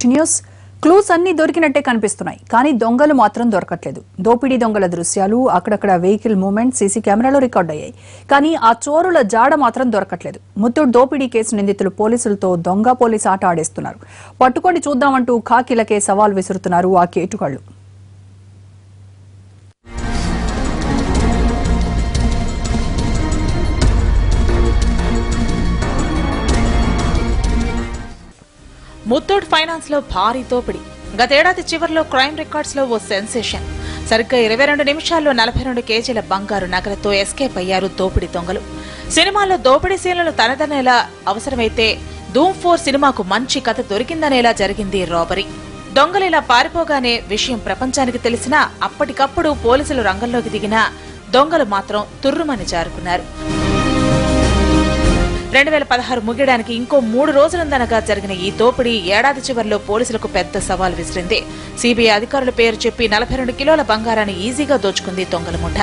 Next news clues అన్ని దొరికినట్టే కనిపిస్తున్నాయి కానీ దొంగలు మాత్రం దొరకట్లేదు. దోపిడీ దొంగల దృశ్యాలు అక్కడక్కడ వెహికల్ మూవ్మెంట్ సీసీ కెమెరాలో రికార్డ్ అయ్యాయి. కానీ ఆ చోరుల జాడ మాత్రం దొరకట్లేదు. ముత్తూట్ దోపిడీ కేసు నిందితులు పోలీసులతో దొంగ పోలీస్ ఆట ఆడేస్తున్నారు. పట్టుకొని చూద్దామంటూ ఖాకీలకే సవాల్ విసురుతున్నారు ఆ కేటుగాళ్లు. ముత్తూట్ ఫైనాన్స్ లో భారీ దోపిడీ. గతేడాది చివరిలో క్రైమ్ రికార్డ్స్ లో ఓ సెన్సేషన్. సరిగ్గా 22 నిమిషాల్లో 42 కేజీల బంగారు నగలతో ఎస్కేప్ అయ్యారు దోపిడీ దొంగలు. సినిమాల్లో దోపిడీ సీన్లను తనదనేలా, అవసరమైతే ధూమ్ 4 సినిమాకు మంచి కథ దొరికిందనేలా జరిగింది రాబరీ. దొంగలు ఇలా పారిపోగానే విషయం ప్రపంచానికి తెలిసినా అప్పటికప్పుడు పోలీసులు రంగంలోకి దిగినా దొంగలు మాత్రం తుర్రుమని జారుకున్నారు. 2016 ముగియడానికి ఇంకో 3 రోజులుందనగా జరిగిన ఈ దోపిడీ ఏడాది చివరిలో పోలీసులకు పెద్ద సవాల్ విసిరింది. సిబిఐ అధికారుల పేరు చెప్పి 42 కిలోల బంగారాన్ని ఈజీగా దోచుకుంది దొంగల ముఠ.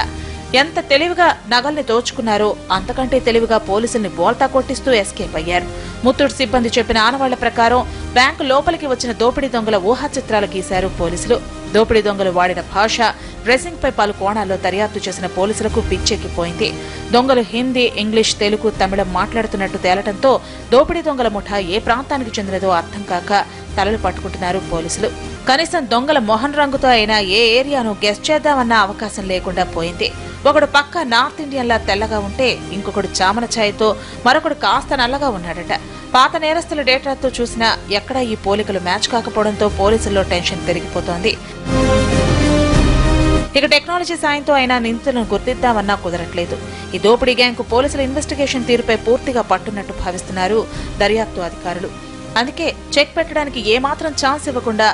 ఎంత తెలివిగా నగల్ని దోచుకున్నారో అంతకంటే తెలివిగా పోలీసుల్ని బోల్తా కొట్టిస్తూ ఎస్కేప్ అయ్యారు. ముత్తూట్ సిబ్బంది చెప్పిన ఆనవాళ్ల ప్రకారం బ్యాంకు లోపలికి వచ్చిన దోపిడీ దొంగల ఊహా చిత్రాలు గీశారు పోలీసులు. దోపిడీ దొంగలు వాడిన భాష, డ్రెస్సింగ్ పై పలు కోణాల్లో దర్యాప్తు చేసిన పోలీసులకు పిచ్చెక్కిపోయింది. దొంగలు హిందీ, ఇంగ్లీష్, తెలుగు, తమిళం మాట్లాడుతున్నట్టు తేలటంతో దోపిడీ దొంగల ముఠా ఏ ప్రాంతానికి చెందినదో అర్థం కాక తలలు పట్టుకుంటున్నారు పోలీసులు. కనీసం దొంగల మొహం రంగుతో అయినా ఏ ఏరియాను గెస్ట్ చేద్దామన్న అవకాశం లేకుండా పోయింది. ఒకడు పక్క నార్త్ ఇండియన్లా తెల్లగా ఉంటే ఇంకొకడు చామన ఛాయతో, మరొకడు కాస్త నల్లగా ఉన్నాడట. పాత నేరస్తుల డేటాతో చూసినా ఎక్కడా ఈ పోలికలు మ్యాచ్ కాకపోవడంతో పోలీసుల్లో టెన్షన్ పెరిగిపోతోంది. ఇక టెక్నాలజీ సాయంతో అయినా నిందితులను గుర్తిద్దామన్నా కుదరట్లేదు. ఈ దోపిడీ గ్యాంగ్ పోలీసుల ఇన్వెస్టిగేషన్ తీరుపై పూర్తిగా పట్టున్నట్టు భావిస్తున్నారు దర్యాప్తు అధికారులు. అందుకే చెక్ పెట్టడానికి ఏమాత్రం ఛాన్స్ ఇవ్వకుండా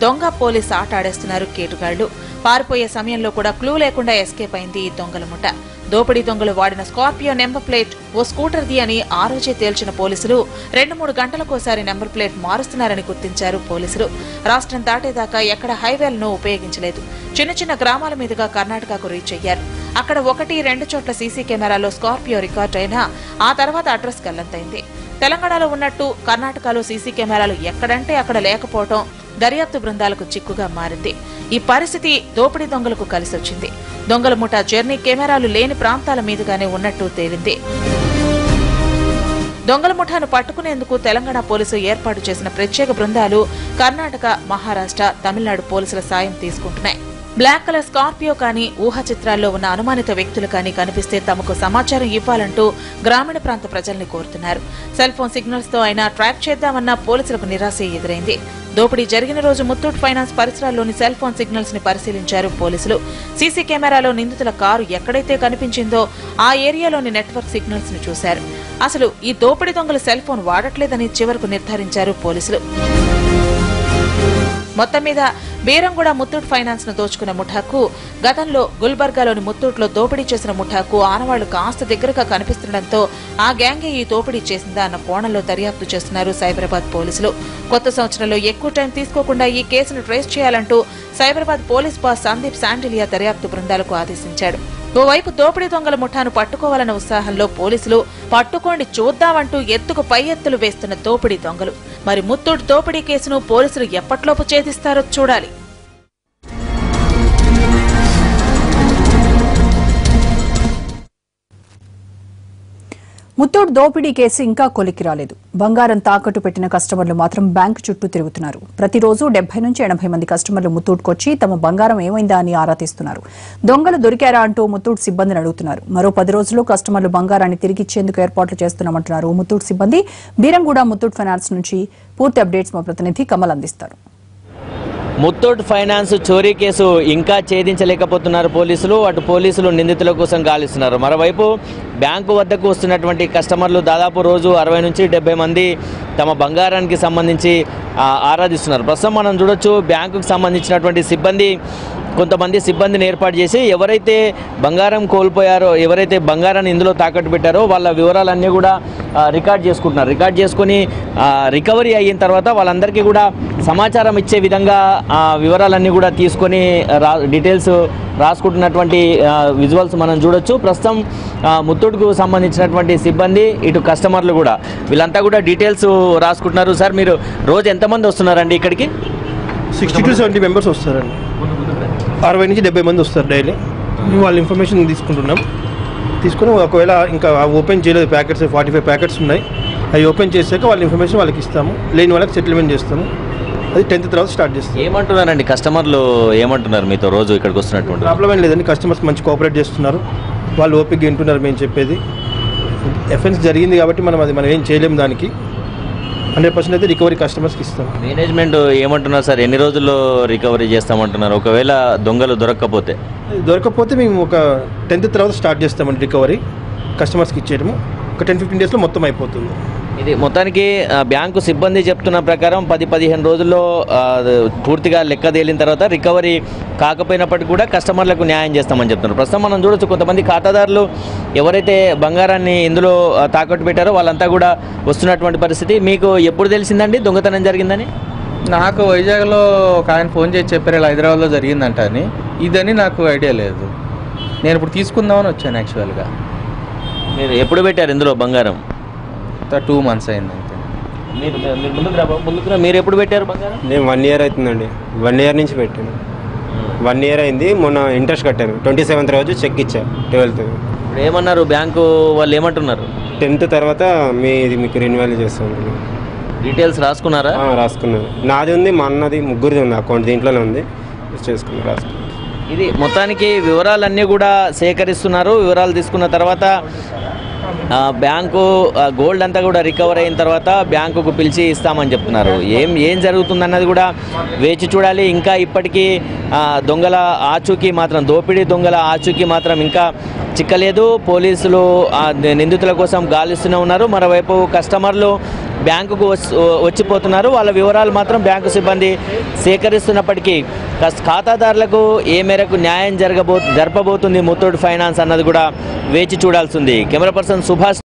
దొంగ పోలీస్ ఆట ఆడేస్తున్నారు కేటుగాళ్లు. పారిపోయే సమయంలో కూడా క్లూ లేకుండా ఎస్కేప్ అయింది ఈ దొంగల ముఠ. దోపిడీ దొంగలు వాడిన స్కార్పియో నెంబర్ ప్లేట్ ఓ స్కూటర్ది అని ఆ రోజే తేల్చిన పోలీసులు 2-3 గంటలకోసారి నెంబర్ ప్లేట్ మారుస్తున్నారని గుర్తించారు పోలీసులు. రాష్ట్రం దాటేదాకా ఎక్కడ హైవేలను ఉపయోగించలేదు. చిన్న చిన్న గ్రామాల మీదుగా కర్ణాటకకు రీచ్ అయ్యారు. అక్కడ 1-2 చోట్ల సీసీ కెమెరాలో స్కార్పియో రికార్డ్ అయినా ఆ తర్వాత అడ్రస్ గల్లంతైంది. తెలంగాణలో ఉన్నట్టు కర్ణాటకలో సీసీ కెమెరాలు ఎక్కడంటే అక్కడ లేకపోవడం దర్యాప్తు బృందాలకు చిక్కుగా మారింది. ఈ పరిస్థితి దోపిడీ దొంగలకు కలిసొచ్చింది. దొంగల ముఠా జర్నీ కెమెరాలు లేని ప్రాంతాల మీదుగానే ఉన్నట్టు తేలింది. దొంగల ముఠాను పట్టుకునేందుకు తెలంగాణ పోలీసులు ఏర్పాటు చేసిన ప్రత్యేక బృందాలు కర్ణాటక, మహారాష్ట్ర, తమిళనాడు పోలీసుల సాయం తీసుకుంటున్నాయి. బ్లాక్ కలర్ స్కార్పియో కానీ, ఊహా చిత్రాల్లో ఉన్న అనుమానిత వ్యక్తులు కానీ కనిపిస్తే తమకు సమాచారం ఇవ్వాలంటూ గ్రామీణ ప్రాంత ప్రజల్ని కోరుతున్నారు. సెల్ ఫోన్ సిగ్నల్స్ తో అయినా ట్రాక్ చేద్దామన్న పోలీసులకు నిరాశ ఎదురైంది. దోపిడీ జరిగిన రోజు ముత్తూట్ ఫైనాన్స్ పరిసరాల్లోని సెల్ ఫోన్ సిగ్నల్స్ ని పరిశీలించారు పోలీసులు. సీసీ కెమెరాలో నిందితుల కారు ఎక్కడైతే కనిపించిందో ఆ ఏరియాలోని నెట్వర్క్ సిగ్నల్స్ ని చూశారు. అసలు ఈ దోపిడీ దొంగలు సెల్ ఫోన్ వాడట్లేదని చివరకు నిర్ధారించారు పోలీసులు. మొత్తం మీద బీరంగూడ ముత్తూట్ ఫైనాన్స్ ను దోచుకున్న ముఠాకు, గతంలో గుల్బర్గాలోని ముత్తూట్లో దోపిడీ చేసిన ముఠాకు ఆనవాళ్లు కాస్త దగ్గరగా కనిపిస్తుండటంతో ఆ గ్యాంగే ఈ దోపిడీ చేసిందా అన్న కోణంలో దర్యాప్తు చేస్తున్నారు సైబరాబాద్ పోలీసులు. కొత్త సంవత్సరంలో ఎక్కువ టైం తీసుకోకుండా ఈ కేసును ట్రేస్ చేయాలంటూ సైబరాబాద్ పోలీస్ బాస్ సందీప్ శాండిలియా దర్యాప్తు బృందాలకు ఆదేశించాడు. ఓవైపు దోపిడీ దొంగల ముఠాను పట్టుకోవాలన్న ఉత్సాహంలో పోలీసులు పట్టుకోండి చూద్దామంటూ ఎత్తుకు పై ఎత్తులు వేస్తున్న దోపిడీ దొంగలు. మరి ముత్తూట్ దోపిడీ కేసును పోలీసులు ఎప్పట్లోపు ఛేదిస్తారో చూడాలి. ముత్తూట్ దోపిడీ కేసు ఇంకా కొలిక్కి రాలేదు. బంగారం తాకట్టు పెట్టిన కస్టమర్లు మాత్రం బ్యాంకు చుట్టూ తిరుగుతున్నారు. ప్రతిరోజు 70 నుంచి 80 మంది కస్టమర్లు ముత్తూట్కొచ్చి తమ బంగారం ఏమైందా అని ఆరా తీస్తున్నారు. దొంగలు దొరికారా అంటూ ముత్తూట్ సిబ్బందిని అడుగుతున్నారు. మరో 10 రోజుల్లో కస్టమర్లు బంగారాన్ని తిరిగిచ్చేందుకు ఏర్పాట్లు చేస్తున్నామంటున్నారు ముత్తూట్ సిబ్బంది. బీరంగూడ ముత్తూట్ ఫైనాన్స్ నుంచి పూర్తి అప్డేట్స్ మా ప్రతినిధి కమల్ అందిస్తారు. ముత్తూట్ ఫైనాన్స్ చోరీ కేసు ఇంకా ఛేదించలేకపోతున్నారు పోలీసులు. అటు పోలీసులు నిందితుల కోసం గాలిస్తున్నారు. మరోవైపు బ్యాంకు వద్దకు వస్తున్నటువంటి కస్టమర్లు దాదాపు రోజు 60 నుంచి 70 మంది తమ బంగారానికి సంబంధించి ఆరాధిస్తున్నారు. ప్రస్తుతం మనం చూడొచ్చు బ్యాంకుకు సంబంధించినటువంటి సిబ్బంది, కొంతమంది సిబ్బందిని ఏర్పాటు చేసి ఎవరైతే బంగారం కోల్పోయారో, ఎవరైతే బంగారాన్ని ఇందులో తాకట్టు పెట్టారో వాళ్ళ వివరాలన్నీ కూడా రికార్డ్ చేసుకుంటున్నారు. రికార్డ్ చేసుకుని రికవరీ అయిన తర్వాత వాళ్ళందరికీ కూడా సమాచారం ఇచ్చే విధంగా వివరాలన్నీ కూడా తీసుకొని డీటెయిల్స్ రాసుకుంటున్నటువంటి విజువల్స్ మనం చూడొచ్చు. ప్రస్తుతం ముత్తూట్కు సంబంధించినటువంటి సిబ్బంది, ఇటు కస్టమర్లు కూడా వీళ్ళంతా కూడా డీటెయిల్స్ రాసుకుంటున్నారు. సార్ మీరు రోజు ఎంతమంది వస్తున్నారండి ఇక్కడికి? 60 to 70 మెంబర్స్ వస్తారండి. 60 నుంచి 70 మంది వస్తారు డైలీ. వాళ్ళ ఇన్ఫర్మేషన్ తీసుకుని ఒకవేళ ఇంకా ఓపెన్ చేయలేదు ప్యాకెట్స్ 45 ప్యాకెట్స్ ఉన్నాయి. అవి ఓపెన్ చేశాక వాళ్ళ ఇన్ఫర్మేషన్ వాళ్ళకి ఇస్తాము. లేని వాళ్ళకి సెటిల్మెంట్ చేస్తాము. అది 10th తర్వాత స్టార్ట్ చేస్తాం. ఏమంటున్నారండి కస్టమర్లు? ఏమంటున్నారు మీతో రోజు ఇక్కడికి వస్తున్నటువంటి? ప్రాబ్లం ఏం లేదండి. కస్టమర్స్ మంచి కోఆపరేట్ చేస్తున్నారు. వాళ్ళు ఓపిక వింటున్నారు మేము చెప్పేది. ఎఫెన్స్ జరిగింది కాబట్టి మనం ఏం చేయలేము. దానికి 100% అయితే రికవరీ కస్టమర్స్కి ఇస్తాం. మేనేజ్మెంట్ ఏమంటున్నారు సార్? ఎన్ని రోజుల్లో రికవరీ చేస్తామంటున్నారు? ఒకవేళ దొంగలు దొరకకపోతే మేము ఒక 10th తర్వాత స్టార్ట్ చేస్తామండి రికవరీ. కస్టమర్స్కి ఇచ్చేయడము ఒక 10-15 డేస్లో మొత్తం అయిపోతుంది. ఇది మొత్తానికి బ్యాంకు సిబ్బంది చెప్తున్న ప్రకారం 10-15 రోజుల్లో పూర్తిగా లెక్క తేలిన తర్వాత రికవరీ కాకపోయినప్పటికీ కూడా కస్టమర్లకు న్యాయం చేస్తామని చెప్తున్నారు. ప్రస్తుతం మనం చూడొచ్చు కొంతమంది ఖాతాదారులు ఎవరైతే బంగారాన్ని ఇందులో తాకట్టు పెట్టారో వాళ్ళంతా కూడా వస్తున్నటువంటి పరిస్థితి. మీకు ఎప్పుడు తెలిసిందండి దొంగతనం జరిగిందని? నాకు వైజాగ్లో ఒక ఆయన ఫోన్ చేసి చెప్పారు ఇలా హైదరాబాద్లో జరిగిందంట అని. ఇదని నాకు ఐడియా లేదు. నేను ఇప్పుడు తీసుకుందామని వచ్చాను యాక్చువల్గా. మీరు ఎప్పుడు పెట్టారు ఇందులో బంగారం? 2 months అయింది అంతే. మీరు ఎప్పుడు పెట్టారు బంగారం? నేను 1 year అవుతుందండి. 1 year నుంచి పెట్టాను. 1 year అయింది. మొన్న ఇంట్రెస్ట్ కట్టాను. 27th రోజు చెక్ ఇచ్చా 12th. ఇప్పుడు ఏమన్నారు బ్యాంకు వాళ్ళు? ఏమంటున్నారు? 10th తర్వాత మీకు రెన్యువల్ చేస్తాను. డీటెయిల్స్ రాసుకున్నారా? రాసుకున్నాను. నాది ఉంది, మా అన్నది, ముగ్గురిది ఉంది అకౌంట్. దీంట్లోనే ఉంది. చేసుకున్నాను, రాసుకున్నాను. ఇది మొత్తానికి వివరాలన్నీ కూడా సేకరిస్తున్నారు. వివరాలు తీసుకున్న తర్వాత బ్యాంకు గోల్డ్ అంతా కూడా రికవర్ అయిన తర్వాత బ్యాంకుకు పిలిచి ఇస్తామని చెప్తున్నారు. ఏం జరుగుతుందన్నది కూడా వేచి చూడాలి. ఇంకా ఇప్పటికీ దొంగల ఆచూకీ మాత్రం, దోపిడీ దొంగల ఆచూకీ మాత్రం ఇంకా చిక్కలేదు. పోలీసులు నిందితుల కోసం గాలిస్తూనే ఉన్నారు. మరోవైపు కస్టమర్లు బ్యాంకుకు వచ్చిపోతున్నారు. వాళ్ళ వివరాలు మాత్రం బ్యాంకు సిబ్బంది సేకరిస్తున్నప్పటికీ ఖాతాదారులకు ఏ మేరకు న్యాయం జరపబోతుంది ముత్తూట్ ఫైనాన్స్ అన్నది కూడా వేచి చూడాల్సింది. Camera person Subhash.